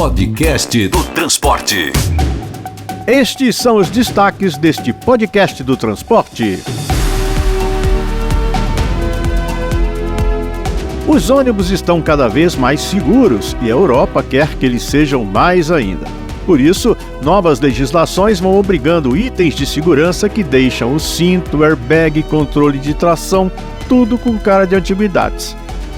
Podcast do Transporte. Estes são os destaques deste podcast do transporte. Os ônibus estão cada vez mais seguros e a Europa quer que eles sejam mais ainda. Por isso, novas legislações vão obrigando itens de segurança que deixam o cinto, airbag, controle de tração, tudo com cara de antiguidades.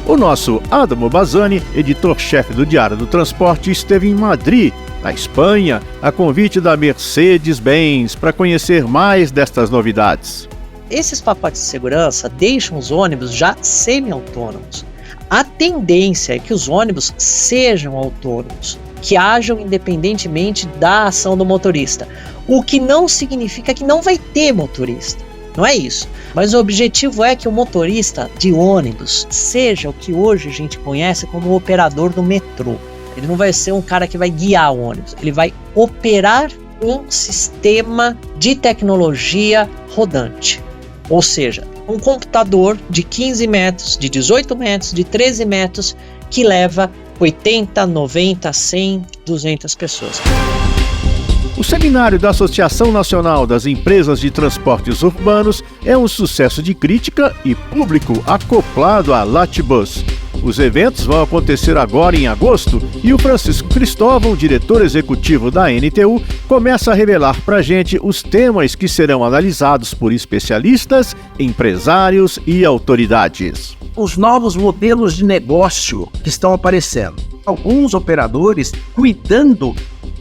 O nosso Adamo Bazzani, editor-chefe do Diário do Transporte, esteve em Madrid, na Espanha, a convite da Mercedes-Benz para conhecer mais destas novidades. Esses pacotes de segurança deixam os ônibus já semi-autônomos. A tendência é que os ônibus sejam autônomos, que ajam independentemente da ação do motorista, o que não significa que não vai ter motorista. Não é isso, mas o objetivo é que o motorista de ônibus seja o que hoje a gente conhece como o operador do metrô. Ele não vai ser um cara que vai guiar o ônibus, ele vai operar um sistema de tecnologia rodante. Ou seja, um computador de 15 metros, de 18 metros, de 13 metros, que leva 80, 90, 100, 200 pessoas. O seminário da Associação Nacional das Empresas de Transportes Urbanos é um sucesso de crítica e público acoplado à Latibus. Os eventos vão acontecer agora em agosto e o Francisco Cristóvão, diretor executivo da NTU, começa a revelar para a gente os temas que serão analisados por especialistas, empresários e autoridades. Os novos modelos de negócio que estão aparecendo. Alguns operadores cuidando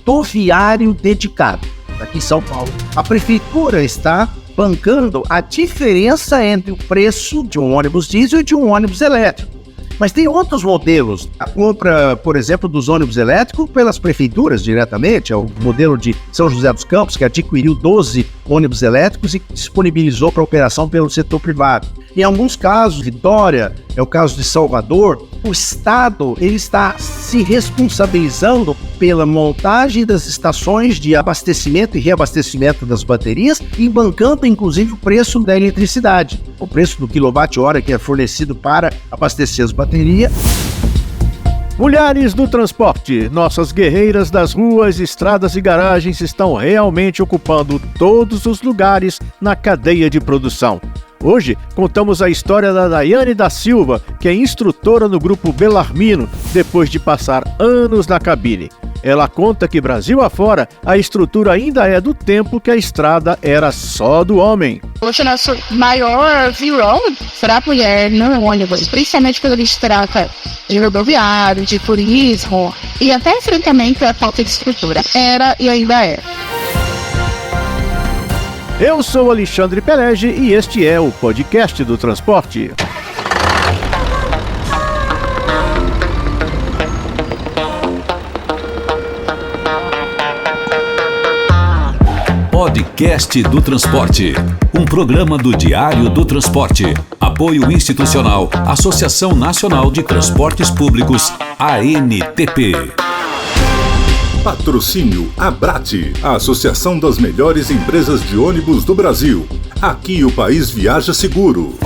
do viário dedicado, aqui em São Paulo. A prefeitura está bancando a diferença entre o preço de um ônibus diesel e de um ônibus elétrico. Mas tem outros modelos. A compra, por exemplo, dos ônibus elétricos pelas prefeituras diretamente. É o modelo de São José dos Campos, que adquiriu 12 ônibus elétricos e disponibilizou para operação pelo setor privado. Em alguns casos, Vitória, é o caso de Salvador, o Estado ele está se responsabilizando pela montagem das estações de abastecimento e reabastecimento das baterias e bancando, inclusive, o preço da eletricidade. O preço do quilowatt-hora que é fornecido para abastecer as baterias. Mulheres do transporte, nossas guerreiras das ruas, estradas e garagens estão realmente ocupando todos os lugares na cadeia de produção. Hoje, contamos a história da Daiane da Silva, que é instrutora no grupo Bellarmino, depois de passar anos na cabine. Ela conta que Brasil afora, a estrutura ainda é do tempo que a estrada era só do homem. Hoje o nosso maior vilão para a mulher no ônibus, principalmente quando a gente trata de rodoviário, de turismo e até enfrentamento à falta de estrutura. Era e ainda é. Eu sou Alexandre Pelege e este é o podcast do transporte. Podcast do Transporte, um programa do Diário do Transporte. Apoio institucional, Associação Nacional de Transportes Públicos, ANTP. Patrocínio Abrate, a Associação das Melhores Empresas de Ônibus do Brasil. Aqui o país viaja seguro.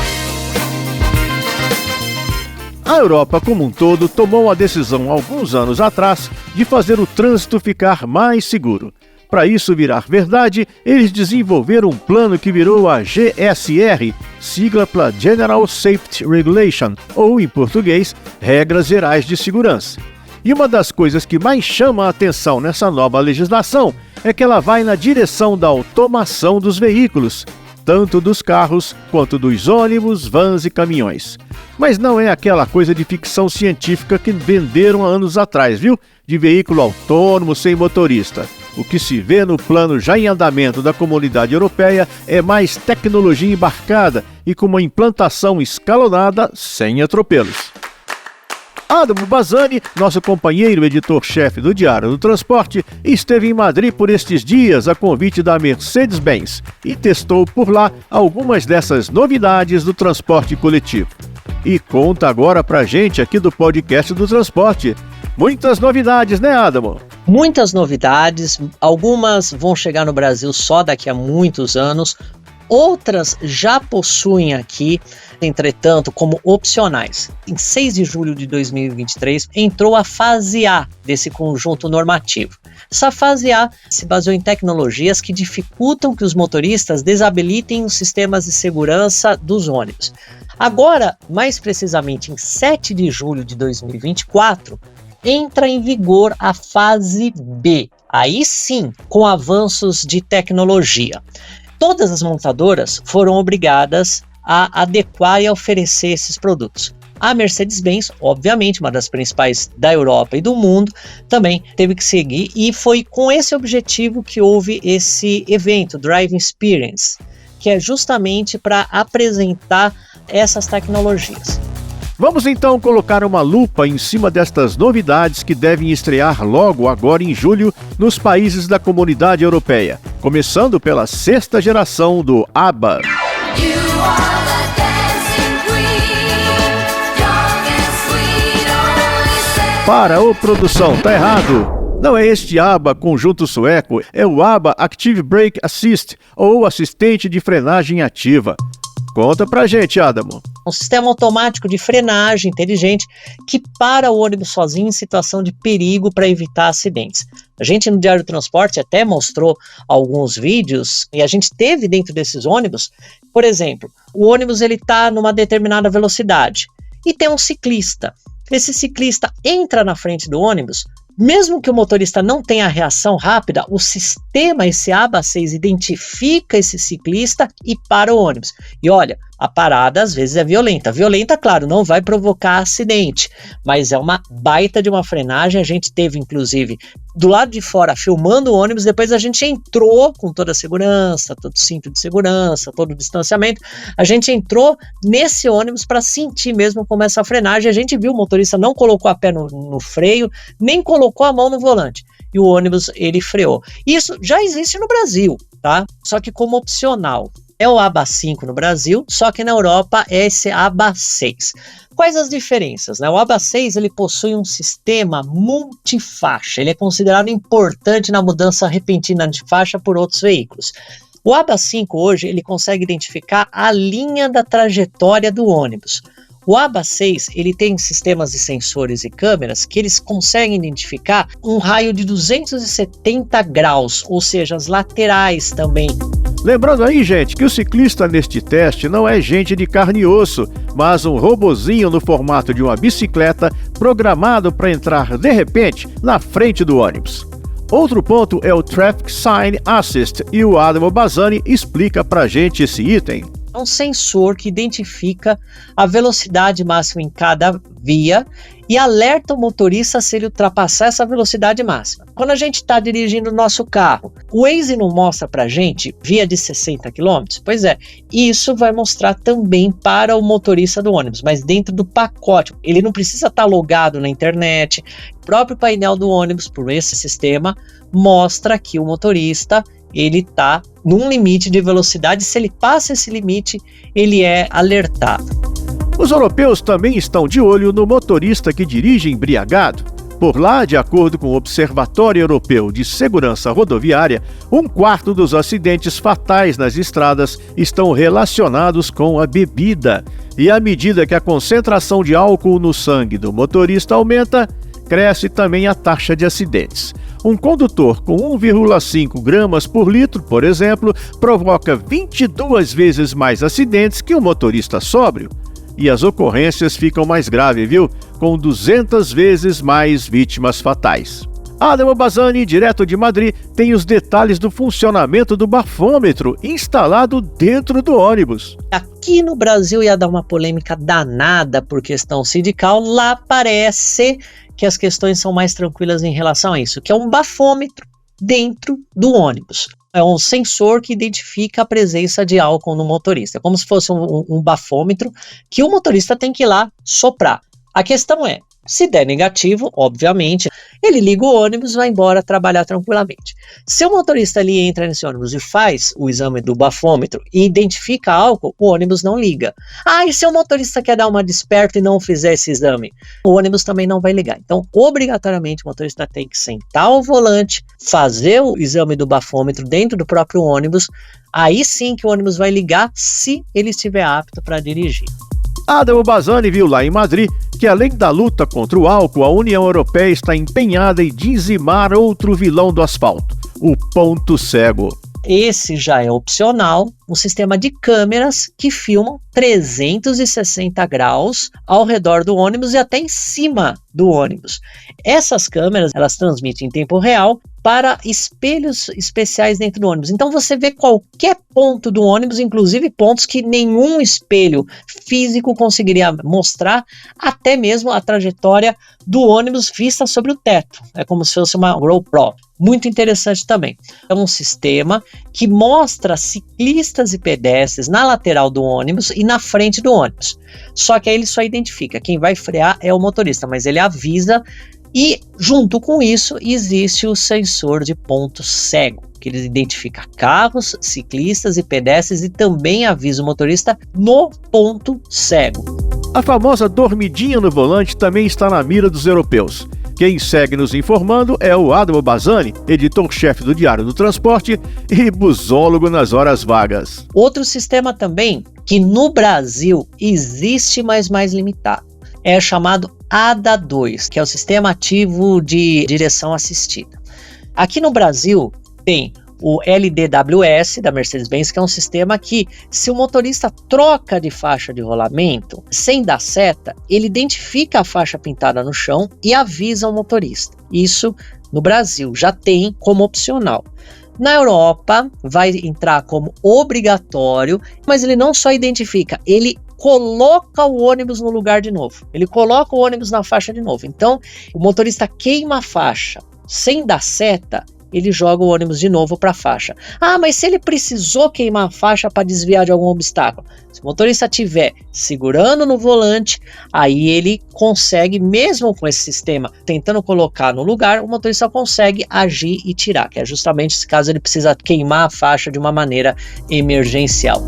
A Europa como um todo tomou a decisão alguns anos atrás de fazer o trânsito ficar mais seguro. Para isso virar verdade, eles desenvolveram um plano que virou a GSR, sigla para General Safety Regulation, ou em português, Regras Gerais de Segurança. E uma das coisas que mais chama a atenção nessa nova legislação é que ela vai na direção da automação dos veículos, tanto dos carros quanto dos ônibus, vans e caminhões. Mas não é aquela coisa de ficção científica que venderam há anos atrás, viu? De veículo autônomo sem motorista. O que se vê no plano já em andamento da Comunidade Europeia é mais tecnologia embarcada e com uma implantação escalonada sem atropelos. Adamo Bazzani, nosso companheiro editor-chefe do Diário do Transporte, esteve em Madrid por estes dias a convite da Mercedes-Benz e testou por lá algumas dessas novidades do transporte coletivo. E conta agora pra gente aqui do podcast do transporte. Muitas novidades, né, Adamo? Muitas novidades, algumas vão chegar no Brasil só daqui a muitos anos, Outras já possuem aqui, entretanto, como opcionais. Em 6 de julho de 2023, entrou a fase A desse conjunto normativo. Essa fase A se baseou em tecnologias que dificultam que os motoristas desabilitem os sistemas de segurança dos ônibus. Agora, mais precisamente em 7 de julho de 2024, entra em vigor a fase B. Aí sim, com avanços de tecnologia. Todas as montadoras foram obrigadas a adequar e a oferecer esses produtos. A Mercedes-Benz, obviamente, uma das principais da Europa e do mundo, também teve que seguir, e foi com esse objetivo que houve esse evento, Driving Experience, que é justamente para apresentar essas tecnologias. Vamos então colocar uma lupa em cima destas novidades que devem estrear logo agora em julho nos países da Comunidade Europeia, começando pela 6ª geração do ABA. Para, ô produção, tá errado! Não é este ABA conjunto sueco, é o ABA Active Brake Assist, ou assistente de frenagem ativa. Conta pra gente, Adamo. Um sistema automático de frenagem inteligente que para o ônibus sozinho em situação de perigo para evitar acidentes. A gente no Diário do Transporte até mostrou alguns vídeos e a gente teve dentro desses ônibus, por exemplo, o ônibus ele está numa determinada velocidade e tem um ciclista. Esse ciclista entra na frente do ônibus, mesmo que o motorista não tenha reação rápida, o sistema, esse ABA 6, identifica esse ciclista e para o ônibus. E olha, a parada às vezes é violenta. Violenta, claro, não vai provocar acidente, mas é uma baita de uma frenagem. A gente teve, inclusive, do lado de fora, filmando o ônibus, depois a gente entrou com toda a segurança, todo o cinto de segurança, todo o distanciamento. A gente entrou nesse ônibus para sentir mesmo como essa frenagem. A gente viu o motorista não colocou a pé no freio, nem colocou a mão no volante. E o ônibus, ele freou. Isso já existe no Brasil, tá? Só que como opcional. É o ABA 5 no Brasil, só que na Europa é esse ABA 6. Quais as diferenças, né? O ABA 6 ele possui um sistema multifaixa, ele é considerado importante na mudança repentina de faixa por outros veículos. O ABA 5 hoje ele consegue identificar a linha da trajetória do ônibus. O ABA 6 ele tem sistemas de sensores e câmeras que eles conseguem identificar um raio de 270 graus, ou seja, as laterais também. Lembrando aí, gente, que o ciclista neste teste não é gente de carne e osso, mas um robozinho no formato de uma bicicleta programado para entrar de repente na frente do ônibus. Outro ponto é o Traffic Sign Assist e o Adamo Bazzani explica pra gente esse item. É um sensor que identifica a velocidade máxima em cada via e alerta o motorista se ele ultrapassar essa velocidade máxima. Quando a gente está dirigindo o nosso carro, o Waze não mostra pra gente via de 60 km? Pois é, isso vai mostrar também para o motorista do ônibus, mas dentro do pacote. Ele não precisa estar logado na internet. O próprio painel do ônibus, por esse sistema, mostra que o motorista ele está num limite de velocidade. Se ele passa esse limite, ele é alertado. Os europeus também estão de olho no motorista que dirige embriagado. Por lá, de acordo com o Observatório Europeu de Segurança Rodoviária, 1/4 dos acidentes fatais nas estradas estão relacionados com a bebida. E à medida que a concentração de álcool no sangue do motorista aumenta, cresce também a taxa de acidentes. Um condutor com 1,5 gramas por litro, por exemplo, provoca 22 vezes mais acidentes que um motorista sóbrio. E as ocorrências ficam mais graves, viu? Com 200 vezes mais vítimas fatais. Adamo Bazzani, direto de Madrid, tem os detalhes do funcionamento do bafômetro instalado dentro do ônibus. Aqui no Brasil ia dar uma polêmica danada por questão sindical. Lá parece que as questões são mais tranquilas em relação a isso, que é um bafômetro dentro do ônibus. É um sensor que identifica a presença de álcool no motorista. É como se fosse um bafômetro que o motorista tem que ir lá soprar. A questão é, Se der negativo, obviamente, ele liga o ônibus e vai embora trabalhar tranquilamente. Se o motorista ali entra nesse ônibus e faz o exame do bafômetro e identifica álcool, o ônibus não liga. E se o motorista quer dar uma desperta e não fizer esse exame? O ônibus também não vai ligar. Então, obrigatoriamente, o motorista tem que sentar ao volante, fazer o exame do bafômetro dentro do próprio ônibus, aí sim que o ônibus vai ligar se ele estiver apto para dirigir. Adamo Bassani viu lá em Madrid que, além da luta contra o álcool, a União Europeia está empenhada em dizimar outro vilão do asfalto, o ponto cego. Esse já é opcional, um sistema de câmeras que filmam 360 graus ao redor do ônibus e até em cima do ônibus. Essas câmeras, elas transmitem em tempo real para espelhos especiais dentro do ônibus. Então você vê qualquer ponto do ônibus, inclusive pontos que nenhum espelho físico conseguiria mostrar, até mesmo a trajetória do ônibus vista sobre o teto. É como se fosse uma GoPro. Muito interessante também. É um sistema que mostra ciclistas e pedestres na lateral do ônibus e na frente do ônibus. Só que aí ele só identifica, quem vai frear é o motorista, mas ele avisa. E junto com isso existe o sensor de ponto cego, que ele identifica carros, ciclistas e pedestres e também avisa o motorista no ponto cego. A famosa dormidinha no volante também está na mira dos europeus. Quem segue nos informando é o Adamo Bassani, editor-chefe do Diário do Transporte e busólogo nas horas vagas. Outro sistema também que no Brasil existe, mas mais limitado, é chamado ADA2, que é o Sistema Ativo de Direção Assistida. Aqui no Brasil tem o LDWS da Mercedes-Benz, que é um sistema que, se o motorista troca de faixa de rolamento sem dar seta, ele identifica a faixa pintada no chão e avisa o motorista. Isso no Brasil já tem como opcional. Na Europa vai entrar como obrigatório, mas ele não só identifica, ele coloca o ônibus no lugar de novo. Ele coloca o ônibus na faixa de novo. Então, o motorista queima a faixa sem dar seta, ele joga o ônibus de novo para a faixa. Mas se ele precisou queimar a faixa para desviar de algum obstáculo, se o motorista estiver segurando no volante, aí ele consegue, mesmo com esse sistema tentando colocar no lugar, o motorista consegue agir e tirar, que é justamente esse caso ele precisa queimar a faixa de uma maneira emergencial.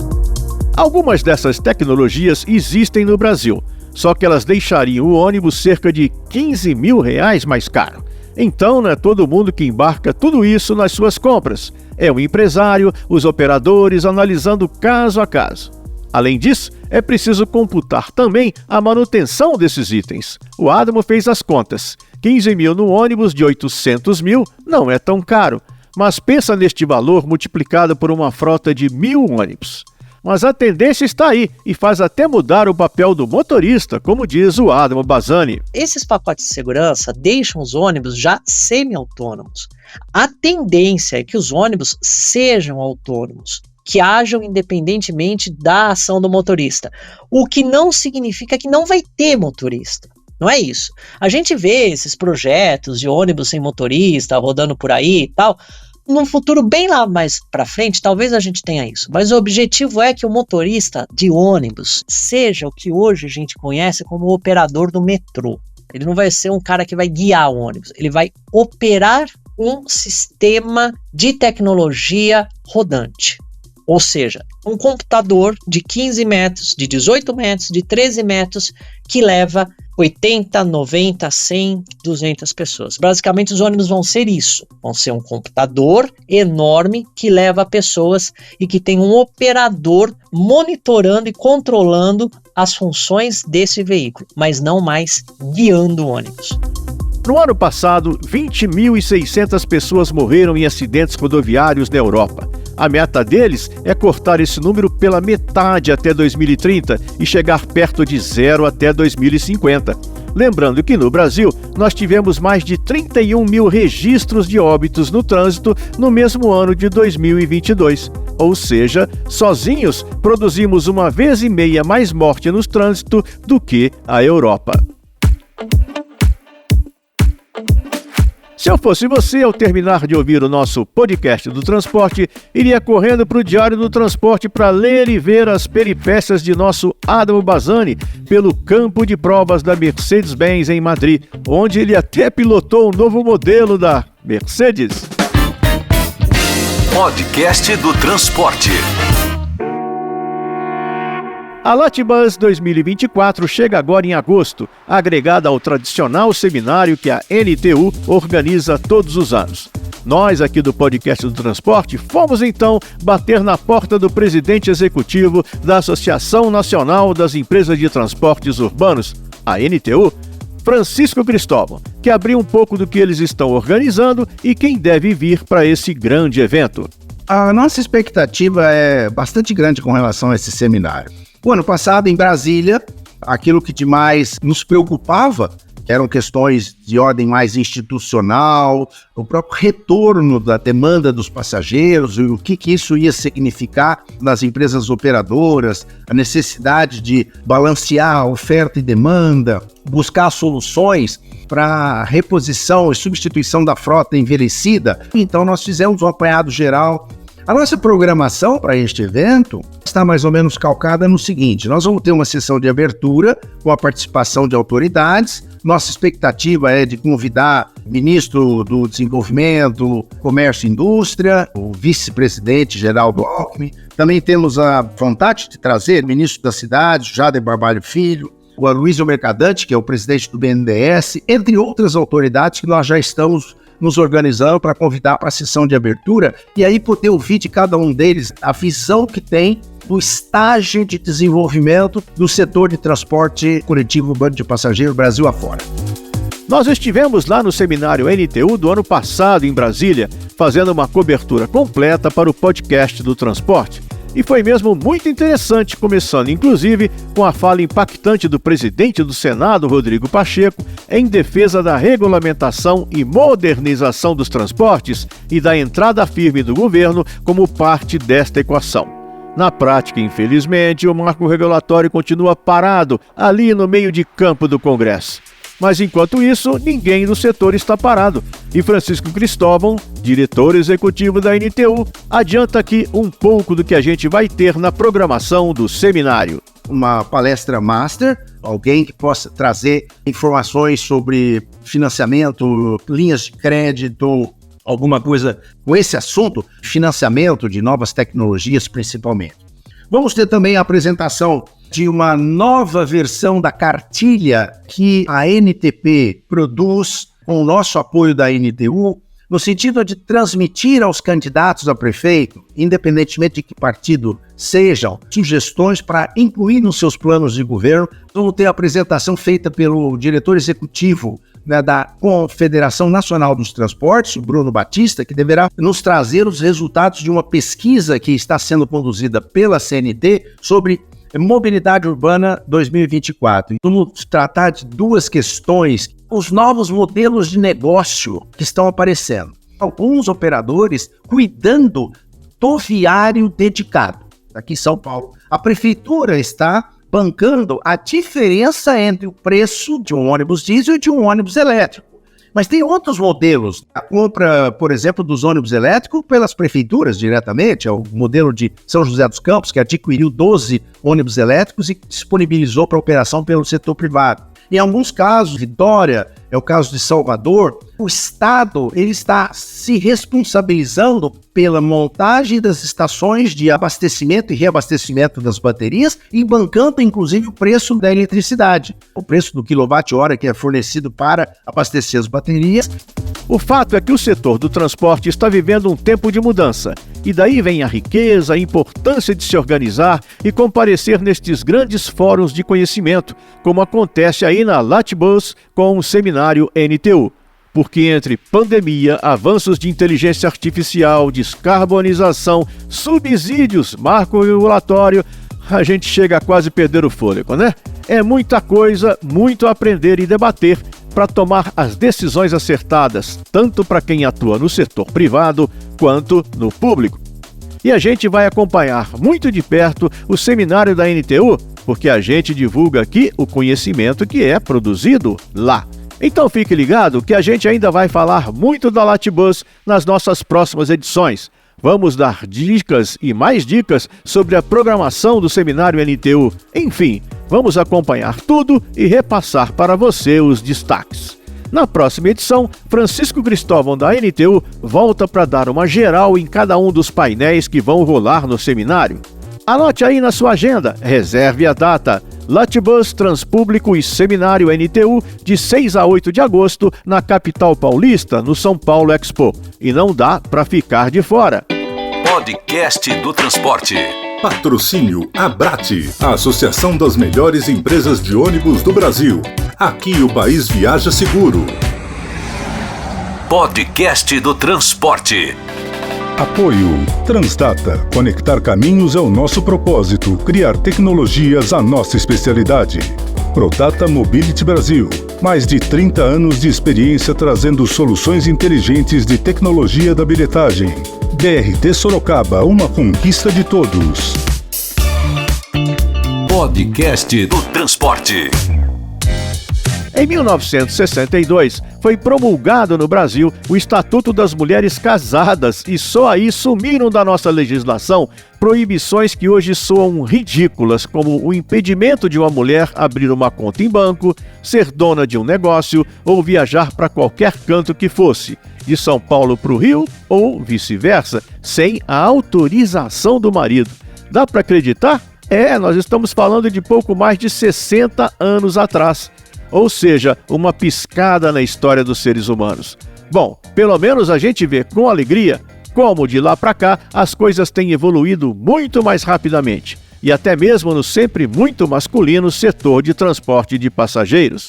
Algumas dessas tecnologias existem no Brasil, só que elas deixariam o ônibus cerca de R$15 mil mais caro. Então, não é todo mundo que embarca tudo isso nas suas compras. É o empresário, os operadores, analisando caso a caso. Além disso, é preciso computar também a manutenção desses itens. O Adamo fez as contas. 15 mil no ônibus de 800 mil não é tão caro, mas pensa neste valor multiplicado por uma frota de 1.000 ônibus. Mas a tendência está aí e faz até mudar o papel do motorista, como diz o Adamo Bassani. Esses pacotes de segurança deixam os ônibus já semi-autônomos. A tendência é que os ônibus sejam autônomos, que ajam independentemente da ação do motorista, o que não significa que não vai ter motorista. Não é isso. A gente vê esses projetos de ônibus sem motorista rodando por aí e tal. Num futuro bem lá mais para frente, talvez a gente tenha isso. Mas o objetivo é que o motorista de ônibus seja o que hoje a gente conhece como o operador do metrô. Ele não vai ser um cara que vai guiar o ônibus. Ele vai operar um sistema de tecnologia rodante. Ou seja, um computador de 15 metros, de 18 metros, de 13 metros, que leva 80, 90, 100, 200 pessoas. Basicamente, os ônibus vão ser isso. Vão ser um computador enorme que leva pessoas e que tem um operador monitorando e controlando as funções desse veículo, mas não mais guiando o ônibus. No ano passado, 20.600 pessoas morreram em acidentes rodoviários na Europa. A meta deles é cortar esse número pela metade até 2030 e chegar perto de zero até 2050. Lembrando que no Brasil, nós tivemos mais de 31 mil registros de óbitos no trânsito no mesmo ano de 2022. Ou seja, sozinhos, produzimos 1,5 vezes mais morte no trânsito do que a Europa. Se eu fosse você, ao terminar de ouvir o nosso podcast do transporte, iria correndo para o Diário do Transporte para ler e ver as peripécias de nosso Adamo Bazzani pelo campo de provas da Mercedes-Benz em Madrid, onde ele até pilotou um novo modelo da Mercedes. Podcast do Transporte. A Latibus 2024 chega agora em agosto, agregada ao tradicional seminário que a NTU organiza todos os anos. Nós, aqui do Podcast do Transporte, fomos então bater na porta do presidente executivo da Associação Nacional das Empresas de Transportes Urbanos, a NTU, Francisco Cristóvão, que abriu um pouco do que eles estão organizando e quem deve vir para esse grande evento. A nossa expectativa é bastante grande com relação a esse seminário. O ano passado, em Brasília, aquilo que demais nos preocupava, que eram questões de ordem mais institucional, o próprio retorno da demanda dos passageiros, e o que isso ia significar nas empresas operadoras, a necessidade de balancear a oferta e demanda, buscar soluções para reposição e substituição da frota envelhecida. Então nós fizemos um apanhado geral. A nossa programação para este evento está mais ou menos calcada no seguinte: nós vamos ter uma sessão de abertura com a participação de autoridades. Nossa expectativa é de convidar o ministro do Desenvolvimento, Comércio e Indústria, o vice-presidente Geraldo Alckmin. Também temos a vontade de trazer o ministro da Cidade, Jader Barbalho Filho, o Aloysio Mercadante, que é o presidente do BNDES, entre outras autoridades que nós já estamos nos organizando para convidar para a sessão de abertura e aí poder ouvir de cada um deles a visão que tem do estágio de desenvolvimento do setor de transporte coletivo urbano de passageiro Brasil afora. Nós estivemos lá no seminário NTU do ano passado em Brasília, fazendo uma cobertura completa para o podcast do transporte. E foi mesmo muito interessante, começando inclusive com a fala impactante do presidente do Senado, Rodrigo Pacheco, em defesa da regulamentação e modernização dos transportes e da entrada firme do governo como parte desta equação. Na prática, infelizmente, o marco regulatório continua parado ali no meio de campo do Congresso. Mas enquanto isso, ninguém do setor está parado. E Francisco Cristóvão, diretor executivo da NTU, adianta aqui um pouco do que a gente vai ter na programação do seminário. Uma palestra master, alguém que possa trazer informações sobre financiamento, linhas de crédito, alguma coisa com esse assunto, financiamento de novas tecnologias principalmente. Vamos ter também a apresentação de uma nova versão da cartilha que a NTP produz com o nosso apoio da NTU, no sentido de transmitir aos candidatos a prefeito, independentemente de que partido sejam, sugestões para incluir nos seus planos de governo. Vamos ter a apresentação feita pelo diretor executivo da Confederação Nacional dos Transportes, o Bruno Batista, que deverá nos trazer os resultados de uma pesquisa que está sendo conduzida pela CNT sobre Mobilidade Urbana 2024. Vamos tratar de duas questões: os novos modelos de negócio que estão aparecendo. Alguns operadores cuidando do viário dedicado. Aqui em São Paulo, a prefeitura está bancando a diferença entre o preço de um ônibus diesel e de um ônibus elétrico. Mas tem outros modelos. A compra, por exemplo, dos ônibus elétricos pelas prefeituras diretamente. É o modelo de São José dos Campos, que adquiriu 12 ônibus elétricos e disponibilizou para operação pelo setor privado. Em alguns casos, Vitória, é o caso de Salvador, o Estado ele está se responsabilizando pela montagem das estações de abastecimento e reabastecimento das baterias e bancando, inclusive, o preço da eletricidade, o preço do quilowatt-hora que é fornecido para abastecer as baterias. O fato é que o setor do transporte está vivendo um tempo de mudança, e daí vem a riqueza, a importância de se organizar e comparecer nestes grandes fóruns de conhecimento, como acontece aí na Latibus com o seminário NTU. Porque entre pandemia, avanços de inteligência artificial, descarbonização, subsídios, marco regulatório, a gente chega a quase perder o fôlego, né? É muita coisa, muito a aprender e debater para tomar as decisões acertadas, tanto para quem atua no setor privado quanto no público. E a gente vai acompanhar muito de perto o seminário da NTU, porque a gente divulga aqui o conhecimento que é produzido lá. Então fique ligado que a gente ainda vai falar muito da Latibus nas nossas próximas edições. Vamos dar dicas e mais dicas sobre a programação do Seminário NTU. Enfim, vamos acompanhar tudo e repassar para você os destaques. Na próxima edição, Francisco Cristóvão da NTU volta para dar uma geral em cada um dos painéis que vão rolar no seminário. Anote aí na sua agenda, reserve a data. Latibus, Transpúblico e Seminário NTU, de 6 a 8 de agosto, na capital paulista, no São Paulo Expo. E não dá para ficar de fora. Podcast do Transporte. Patrocínio Abrate, a Associação das Melhores Empresas de Ônibus do Brasil. Aqui o país viaja seguro. Podcast do Transporte. Apoio Transdata. Conectar caminhos é o nosso propósito. Criar tecnologias a nossa especialidade. Prodata Mobility Brasil. Mais de 30 anos de experiência trazendo soluções inteligentes de tecnologia da bilhetagem. BRT Sorocaba, uma conquista de todos. Podcast do Transporte. Em 1962, foi promulgado no Brasil o Estatuto das Mulheres Casadas e só aí sumiram da nossa legislação proibições que hoje soam ridículas, como o impedimento de uma mulher abrir uma conta em banco, ser dona de um negócio ou viajar para qualquer canto que fosse, de São Paulo para o Rio ou vice-versa, sem a autorização do marido. Dá para acreditar? Nós estamos falando de pouco mais de 60 anos atrás. Ou seja, uma piscada na história dos seres humanos. Bom, pelo menos a gente vê com alegria como de lá para cá as coisas têm evoluído muito mais rapidamente, e até mesmo no sempre muito masculino setor de transporte de passageiros.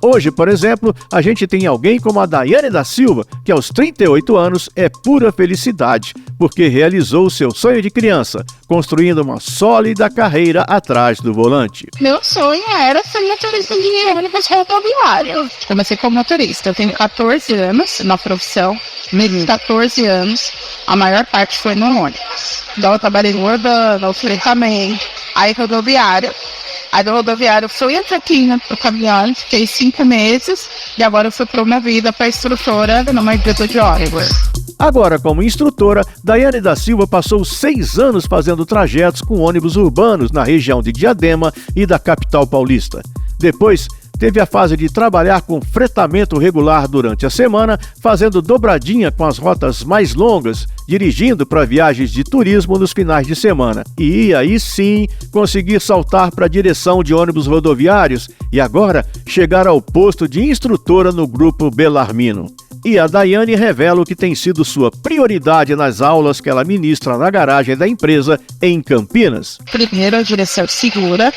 Hoje, por exemplo, a gente tem alguém como a Daiane da Silva, que aos 38 anos é pura felicidade, porque realizou seu sonho de criança, construindo uma sólida carreira atrás do volante. Meu sonho era ser motorista de ônibus rodoviário. Comecei como motorista, eu tenho 14 anos na profissão, nesses 14 anos, a maior parte foi no ônibus. Então eu trabalhei no urbano, no fretamento, aí rodoviário. Aí do rodoviário fui até aqui no caminhão, fiquei 5 meses e agora eu fui promovida para instrutora numa empresa de ônibus. Agora, como instrutora, Daiane da Silva passou 6 anos fazendo trajetos com ônibus urbanos na região de Diadema e da capital paulista. Depois, teve a fase de trabalhar com fretamento regular durante a semana, fazendo dobradinha com as rotas mais longas, dirigindo para viagens de turismo nos finais de semana. E aí sim, conseguir saltar para a direção de ônibus rodoviários e agora chegar ao posto de instrutora no grupo Bellarmino. E a Daiane revela o que tem sido sua prioridade nas aulas que ela ministra na garagem da empresa em Campinas. Primeiro, a direção segura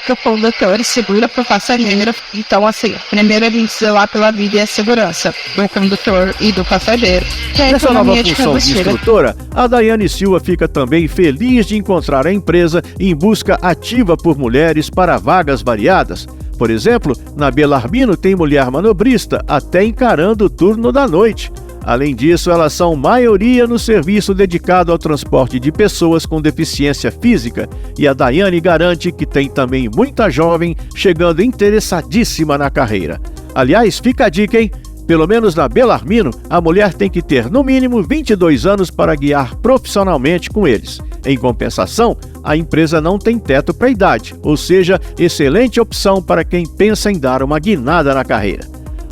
para o condutor, segura para o passageiro. Então, assim, primeiro a gente zelar pela vida e a segurança do condutor e do passageiro. Nessa nova função de instrutora, a Daiane Silva fica também feliz de encontrar a empresa em busca ativa por mulheres para vagas variadas. Por exemplo, na Bellarmino tem mulher manobrista até encarando o turno da noite. Além disso, elas são maioria no serviço dedicado ao transporte de pessoas com deficiência física, e a Daiane garante que tem também muita jovem chegando interessadíssima na carreira. Aliás, fica a dica, hein? Pelo menos na Bellarmino, a mulher tem que ter no mínimo 22 anos para guiar profissionalmente com eles. Em compensação, a empresa não tem teto para a idade, ou seja, excelente opção para quem pensa em dar uma guinada na carreira.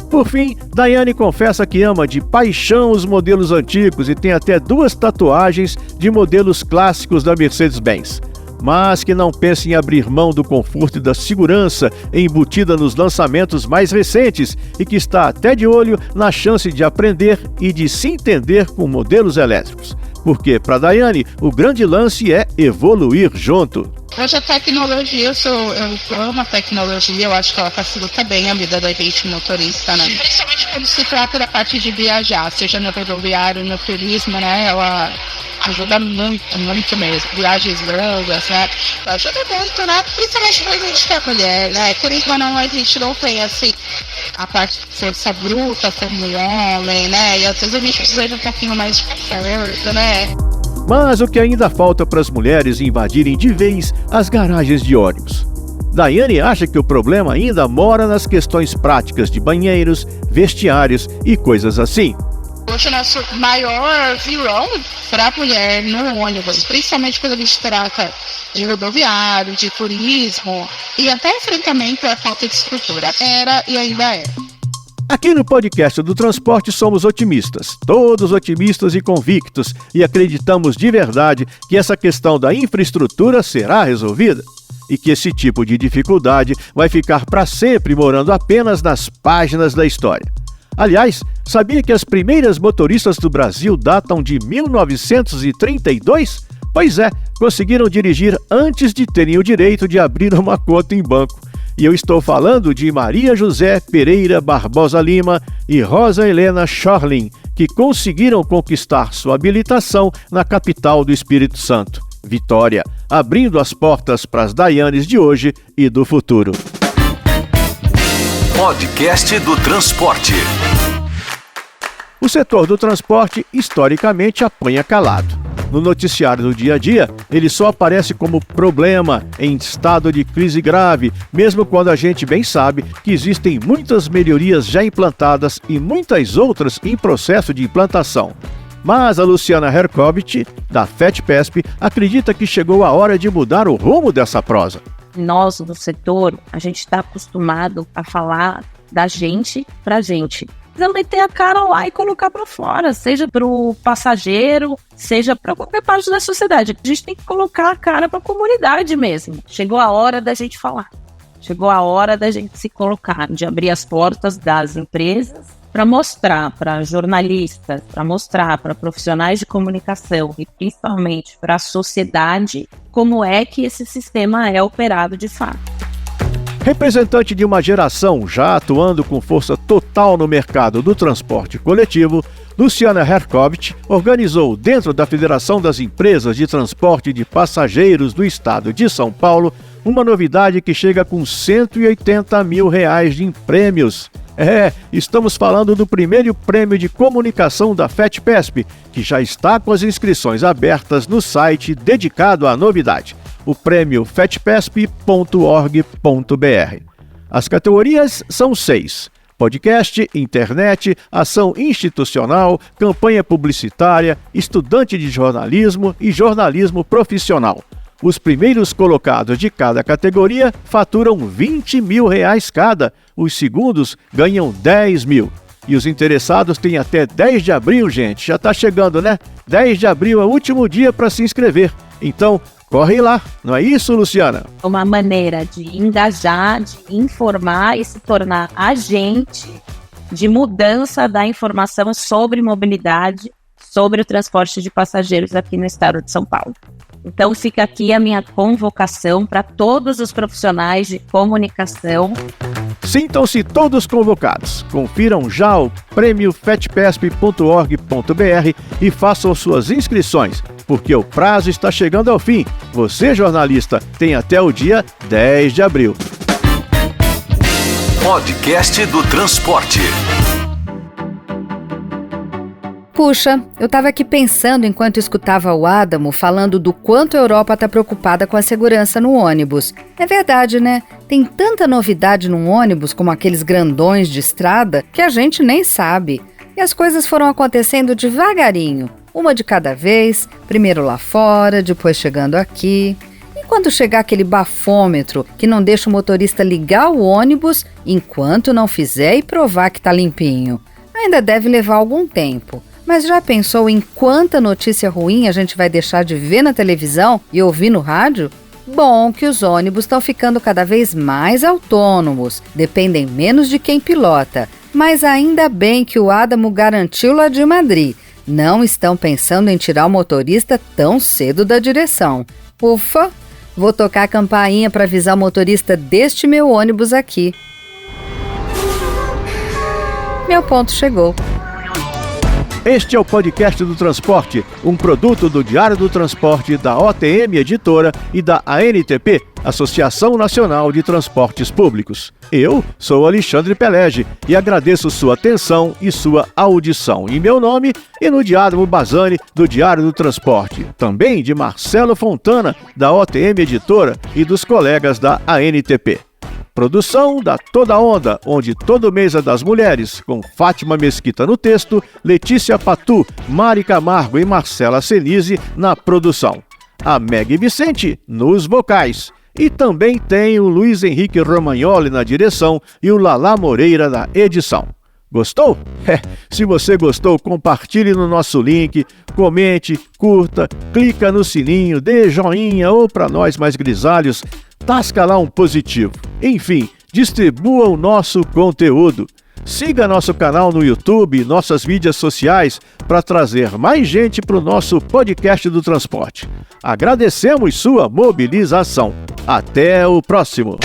Por fim, Daiane confessa que ama de paixão os modelos antigos e tem até 2 tatuagens de modelos clássicos da Mercedes-Benz. Mas que não pensa em abrir mão do conforto e da segurança embutida nos lançamentos mais recentes e que está até de olho na chance de aprender e de se entender com modelos elétricos. Porque, para Daiane, o grande lance é evoluir junto. Hoje a tecnologia, eu amo a tecnologia, eu acho que ela facilita bem a vida da gente motorista, né? Principalmente quando se trata da parte de viajar, seja no rodoviário, no turismo, né? Ela ajuda muito mesmo. Viagens longas, né? Ajuda muito, né? Principalmente quando a gente que é mulher, né? Por enquanto a gente não tem, assim, a parte de força bruta como homem, né? E às vezes a gente precisa de um pouquinho mais de força, né? Mas o que ainda falta para as mulheres invadirem de vez as garagens de ônibus? Daiane acha que o problema ainda mora nas questões práticas de banheiros, vestiários e coisas assim. Hoje o nosso maior vilão para a mulher no ônibus, principalmente quando a gente trata de rodoviário, de turismo e até enfrentamento à falta de estrutura. Era e ainda é. Aqui no podcast do Transporte somos otimistas, todos otimistas e convictos, e acreditamos de verdade que essa questão da infraestrutura será resolvida e que esse tipo de dificuldade vai ficar para sempre morando apenas nas páginas da história. Aliás, sabia que as primeiras motoristas do Brasil datam de 1932? Pois é, conseguiram dirigir antes de terem o direito de abrir uma conta em banco. E eu estou falando de Maria José Pereira Barbosa Lima e Rosa Helena Schorlin, que conseguiram conquistar sua habilitação na capital do Espírito Santo, Vitória, abrindo as portas para as Daianes de hoje e do futuro. Podcast do Transporte. O setor do transporte, historicamente, apanha calado. No noticiário do dia a dia, ele só aparece como problema em estado de crise grave, mesmo quando a gente bem sabe que existem muitas melhorias já implantadas e muitas outras em processo de implantação. Mas a Luciana Herkovich, da FETPESP, acredita que chegou a hora de mudar o rumo dessa prosa. Nós, do setor, a gente está acostumado a falar da gente pra gente. Precisamos meter a cara lá e colocar para fora, seja para o passageiro, seja para qualquer parte da sociedade. A gente tem que colocar a cara para a comunidade mesmo. Chegou a hora da gente falar. Chegou a hora da gente se colocar, de abrir as portas das empresas para mostrar para jornalistas, para mostrar para profissionais de comunicação e principalmente para a sociedade como é que esse sistema é operado de fato. Representante de uma geração já atuando com força total no mercado do transporte coletivo, Luciana Herkovich organizou, dentro da Federação das Empresas de Transporte de Passageiros do Estado de São Paulo, uma novidade que chega com R$180 mil em prêmios. Estamos falando do primeiro prêmio de comunicação da FETPESP, que já está com as inscrições abertas no site dedicado à novidade, o prêmio fetpesp.org.br. As categorias são 6: podcast, internet, ação institucional, campanha publicitária, estudante de jornalismo e jornalismo profissional. Os primeiros colocados de cada categoria faturam R$20 mil cada, os segundos ganham 10 mil. E os interessados têm até 10 de abril, gente, já está chegando, né? 10 de abril é o último dia para se inscrever. Então, corre lá, não é isso, Luciana? Uma maneira de engajar, de informar e se tornar agente de mudança da informação sobre mobilidade, sobre o transporte de passageiros aqui no estado de São Paulo. Então fica aqui a minha convocação para todos os profissionais de comunicação. Sintam-se todos convocados. Confiram já o prêmio fetpesp.org.br e façam suas inscrições, porque o prazo está chegando ao fim. Você, jornalista, tem até o dia 10 de abril. Podcast do Transporte. Puxa, eu estava aqui pensando enquanto escutava o Adamo falando do quanto a Europa está preocupada com a segurança no ônibus. É verdade, né? Tem tanta novidade num ônibus como aqueles grandões de estrada que a gente nem sabe. E as coisas foram acontecendo devagarinho, uma de cada vez, primeiro lá fora, depois chegando aqui. E quando chegar aquele bafômetro que não deixa o motorista ligar o ônibus enquanto não fizer e provar que está limpinho? Ainda deve levar algum tempo. Mas já pensou em quanta notícia ruim a gente vai deixar de ver na televisão e ouvir no rádio? Bom que os ônibus estão ficando cada vez mais autônomos, dependem menos de quem pilota. Mas ainda bem que o Adamo garantiu lá de Madrid. Não estão pensando em tirar o motorista tão cedo da direção. Ufa! Vou tocar a campainha para avisar o motorista deste meu ônibus aqui. Meu ponto chegou. Este é o Podcast do Transporte, um produto do Diário do Transporte, da OTM Editora e da ANTP, Associação Nacional de Transportes Públicos. Eu sou Alexandre Pelege e agradeço sua atenção e sua audição em meu nome e no Diário Bazani, do Diário do Transporte, também de Marcelo Fontana, da OTM Editora e dos colegas da ANTP. Produção da Toda Onda, onde todo mês é das mulheres, com Fátima Mesquita no texto, Letícia Patu, Mari Camargo e Marcela Senise na produção. A Meg Vicente nos vocais. E também tem o Luiz Henrique Romagnoli na direção e o Lala Moreira na edição. Gostou? Se você gostou, compartilhe no nosso link, comente, curta, clica no sininho, dê joinha ou, para nós mais grisalhos, tasca lá um positivo. Enfim, distribua o nosso conteúdo. Siga nosso canal no YouTube e nossas mídias sociais para trazer mais gente para o nosso podcast do transporte. Agradecemos sua mobilização. Até o próximo!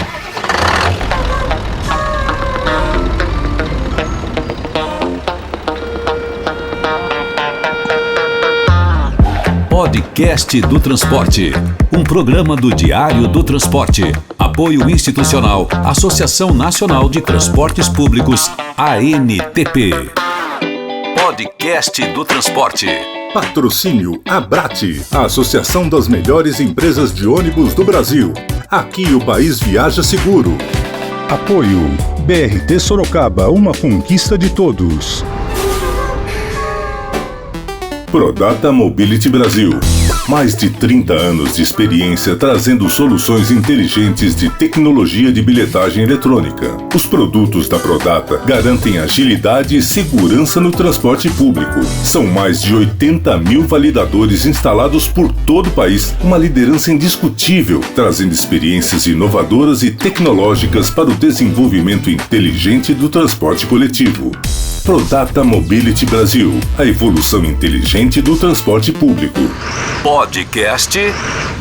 Podcast do Transporte, um programa do Diário do Transporte. Apoio institucional, Associação Nacional de Transportes Públicos, ANTP. Podcast do Transporte. Patrocínio Abrate, a Associação das Melhores Empresas de Ônibus do Brasil. Aqui o país viaja seguro. Apoio BRT Sorocaba, uma conquista de todos. Prodata Mobility Brasil. Mais de 30 anos de experiência trazendo soluções inteligentes de tecnologia de bilhetagem eletrônica. Os produtos da Prodata garantem agilidade e segurança no transporte público. São mais de 80 mil validadores instalados por todo o país, uma liderança indiscutível, trazendo experiências inovadoras e tecnológicas para o desenvolvimento inteligente do transporte coletivo. Prodata Mobility Brasil, a evolução inteligente do transporte público. Podcast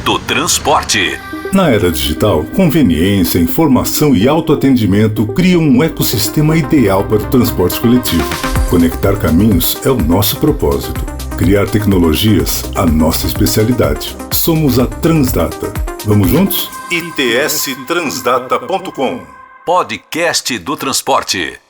do Transporte. Na era digital, conveniência, informação e autoatendimento criam um ecossistema ideal para o transporte coletivo. Conectar caminhos é o nosso propósito. Criar tecnologias, a nossa especialidade. Somos a Transdata. Vamos juntos? itstransdata.com. Podcast do Transporte.